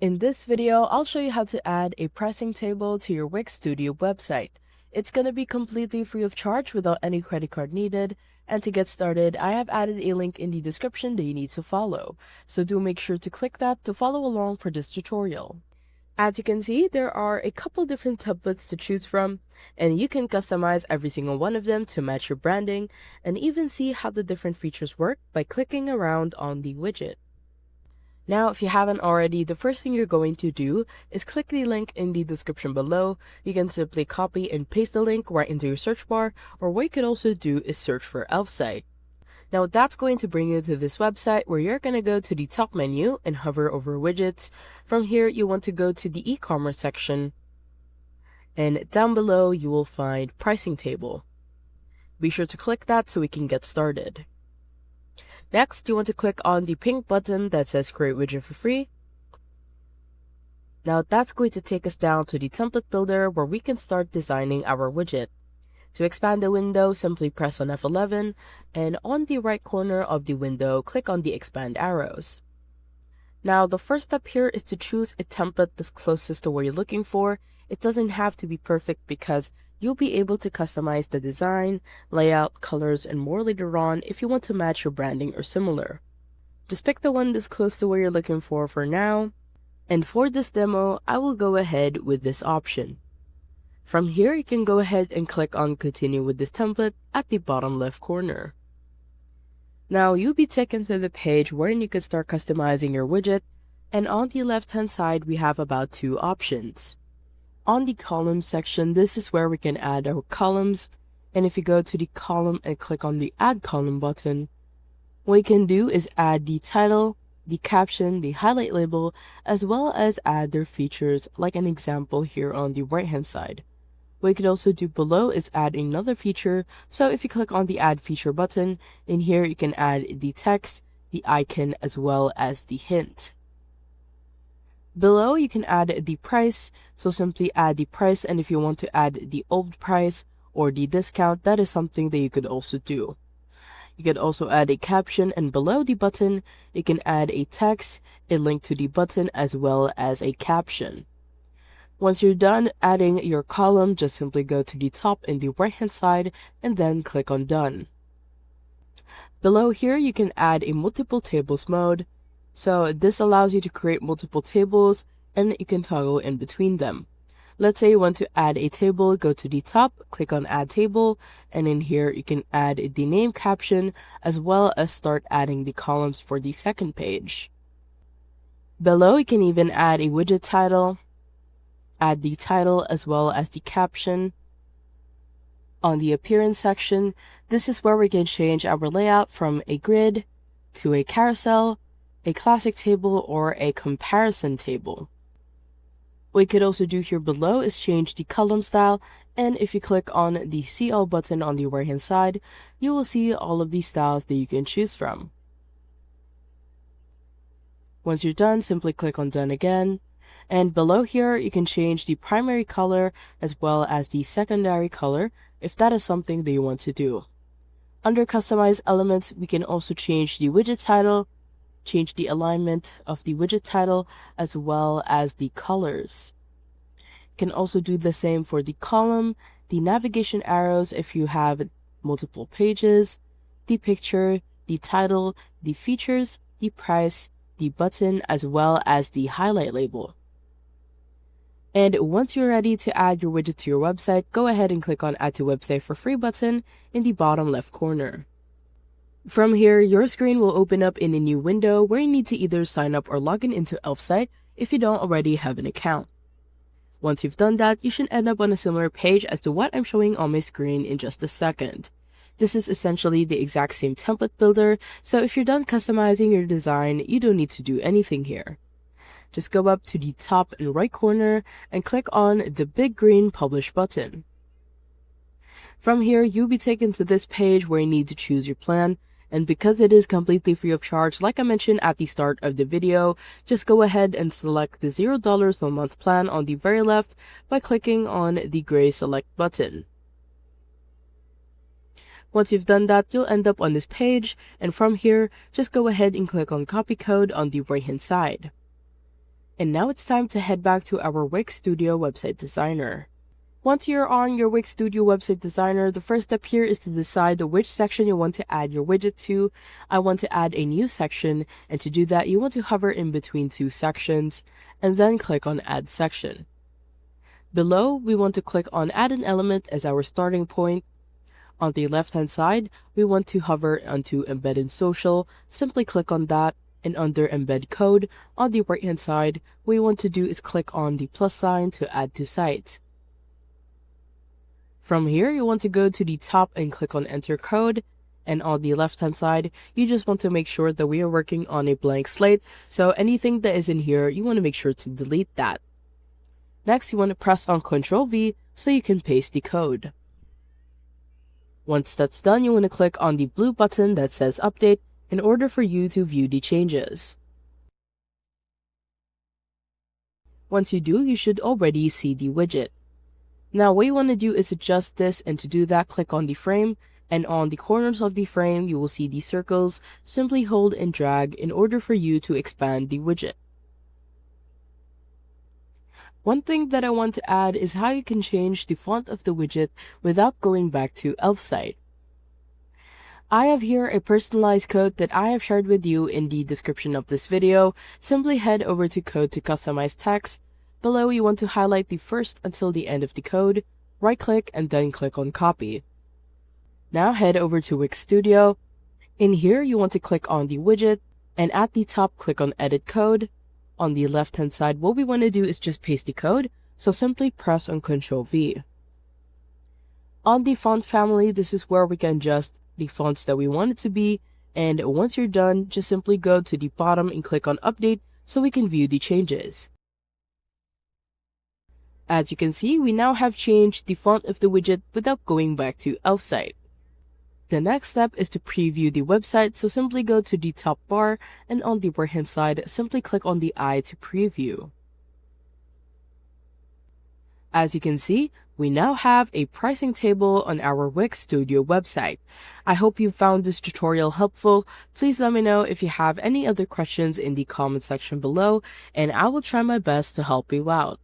In this video, I'll show you how to add a pricing table to your Wix Studio website. It's going to be completely free of charge without any credit card needed. And to get started, I have added a link in the description that you need to follow. So do make sure to click that to follow along for this tutorial. As you can see, there are a couple different templates to choose from, and you can customize every single one of them to match your branding, and even see how the different features work by clicking around on the widget. Now, if you haven't already, the first thing you're going to do is click the link in the description below. You can simply copy and paste the link right into your search bar, or what you could also do is search for Elfsight. Now that's going to bring you to this website where you're going to go to the top menu and hover over widgets. From here, you want to go to the e-commerce section, and down below you will find pricing table. Be sure to click that so we can get started. Next, you want to click on the pink button that says create widget for free. Now that's going to take us down to the template builder where we can start designing our widget. To expand the window, simply press on F11, and on the right corner of the window, click on the expand arrows. Now the first step here is to choose a template that's closest to what you're looking for. It doesn't have to be perfect because you'll be able to customize the design, layout, colors, and more later on if you want to match your branding or similar. Just pick the one that's close to what you're looking for now. And for this demo, I will go ahead with this option. From here, you can go ahead and click on continue with this template at the bottom left corner. Now you'll be taken to the page wherein you can start customizing your widget, and on the left hand side we have about two options. On the column section, this is where we can add our columns, and if you go to the column and click on the add column button, what you can do is add the title, the caption, the highlight label, as well as add their features like an example here on the right hand side. What you could also do below is add another feature. So if you click on the add feature button, in here you can add the text, the icon, as well as the hint. Below you can add the price, so simply add the price, and if you want to add the old price or the discount, that is something that you could also do. You could also add a caption, and below the button you can add a text, a link to the button, as well as a caption. Once you're done adding your column, just simply go to the top in the right hand side and then click on done. Below here you can add a multiple tables mode. So this allows you to create multiple tables and you can toggle in between them. Let's say you want to add a table, go to the top, click on add table, and in here you can add the name caption as well as start adding the columns for the second page. Below you can even add a widget title, add the title as well as the caption. On the appearance section, this is where we can change our layout from a grid to a carousel, a classic table, or a comparison table. What you could also do here below is change the column style, and if you click on the see all button on the right hand side, you will see all of these styles that you can choose from. Once you're done, simply click on done again. And below here, you can change the primary color as well as the secondary color if that is something that you want to do. Under customize elements, we can also change the widget title, change the alignment of the widget title, as well as the colors. You can also do the same for the column, the navigation arrows if you have multiple pages, the picture, the title, the features, the price, the button, as well as the highlight label. And once you're ready to add your widget to your website, go ahead and click on Add to Website for Free button in the bottom left corner. From here, your screen will open up in a new window where you need to either sign up or log in into Elfsight if you don't already have an account. Once you've done that, you should end up on a similar page as to what I'm showing on my screen in just a second. This is essentially the exact same template builder, so if you're done customizing your design, you don't need to do anything here. Just go up to the top and right corner and click on the big green Publish button. From here, you'll be taken to this page where you need to choose your plan, and because it is completely free of charge, like I mentioned at the start of the video, just go ahead and select the $0 a month plan on the very left by clicking on the gray Select button. Once you've done that, you'll end up on this page, and from here, just go ahead and click on Copy Code on the right hand side. And now it's time to head back to our Wix Studio website designer. Once you're on your Wix Studio website designer, the first step here is to decide which section you want to add your widget to. I want to add a new section, and to do that, you want to hover in between two sections, and then click on Add Section. Below, we want to click on Add an Element as our starting point. On the left-hand side, we want to hover onto Embed in Social. Simply click on that, and under Embed Code, on the right-hand side, what you want to do is click on the plus sign to add to site. From here, you want to go to the top and click on Enter Code, and on the left-hand side, you just want to make sure that we are working on a blank slate, so anything that is in here, you want to make sure to delete that. Next, you want to press on Ctrl V so you can paste the code. Once that's done, you want to click on the blue button that says Update in order for you to view the changes. Once you do, you should already see the widget. Now what you want to do is adjust this, and to do that, click on the frame, and on the corners of the frame you will see the circles. Simply hold and drag in order for you to expand the widget. One thing that I want to add is how you can change the font of the widget without going back to Elf site. I have here a personalized code that I have shared with you in the description of this video. Simply head over to Code to Customize Text. Below, you want to highlight the first until the end of the code, right-click, and then click on Copy. Now head over to Wix Studio. In here, you want to click on the widget, and at the top, click on Edit Code. On the left-hand side, what we want to do is just paste the code, so simply press on Ctrl V. On the font family, this is where we can adjust the fonts that we want it to be, and once you're done, just simply go to the bottom and click on Update so we can view the changes. As you can see, we now have changed the font of the widget without going back to Elf site. The next step is to preview the website, so simply go to the top bar, and on the right-hand side, simply click on the eye to preview. As you can see, we now have a pricing table on our Wix Studio website. I hope you found this tutorial helpful. Please let me know if you have any other questions in the comment section below, and I will try my best to help you out.